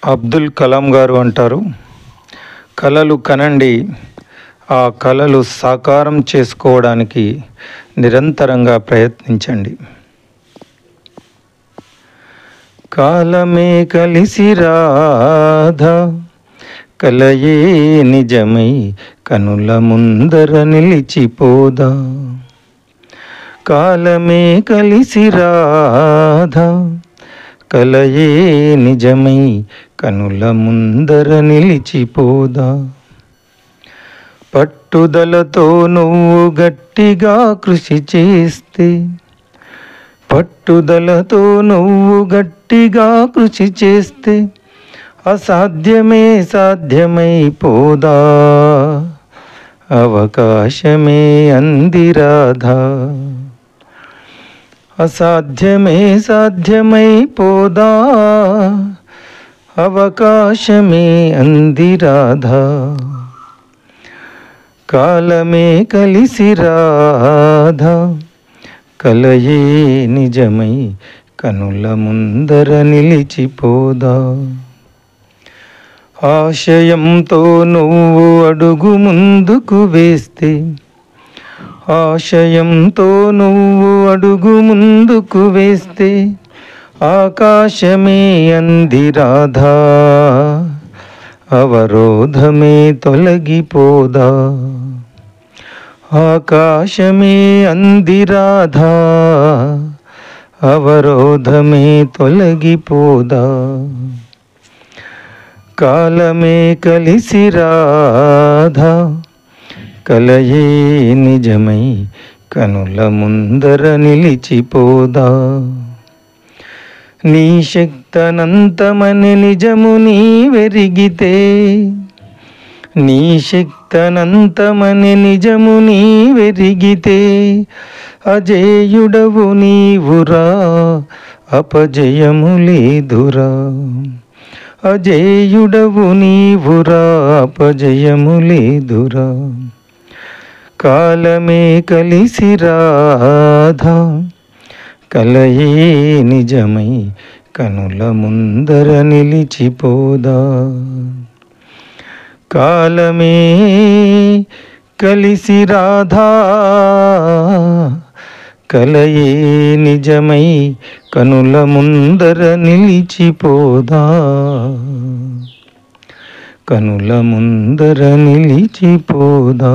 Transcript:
అబ్దుల్ కలాం గారు అంటారు, కలలు కనండి, ఆ కలలు సాకారం చేసుకోవడానికి నిరంతరంగా ప్రయత్నించండి. కాలమే కలిసి రాధా, కలయే నిజమై కనుల ముందర నిలిచిపోదా. కాలమే కలిసి రాధా, కలయే నిజమై కనుల ముందర నిలిచిపోదా. పట్టుదలతో నువ్వు గట్టిగా కృషి చేస్తే, పట్టుదలతో నువ్వు గట్టిగా కృషి చేస్తే అసాధ్యమే సాధ్యమైపోదా. అవకాశమే అందిరాధా, అసాధ్యమే సాధ్యమైపోదా. అవకాశమే అందిరాధా. కాలమే కలిసి రాధా, కలయే నిజమై కనుల ముందర నిలిచిపోదా. ఆశయంతో నువ్వు అడుగు ముందుకు వేస్తే, ఆశయంతో నువ్వు అడుగు ముందుకు వేస్తే ఆకాశమే అందిరాధా. అవరోధమే తొలగిపోదా. ఆకాశమే అందిరాధా, అవరోధమే తొలగిపోదా. కాలమే కలిసి రాధా, కలయే నిజమై కనుల ముందర నిలిచిపోదా. నీ శక్తనంతమని నిజము నీవెరిగితే, నీ శక్తనంతమని నిజము నీవెరిగితే అజేయుడవు నీవురా, అపజయము లేదురా. అజేయుడవు నీవురా, అపజయము లేదురా. కాలమే కలిసి రాధా, కలయే నిజమై కనుల ముందర నిలిచిపోదా. కాలమే కలిసి రాధా, కలయే నిజమై కనుల ముందర నిలిచిపోదా. కనుల ముందర నిలిచిపోదా.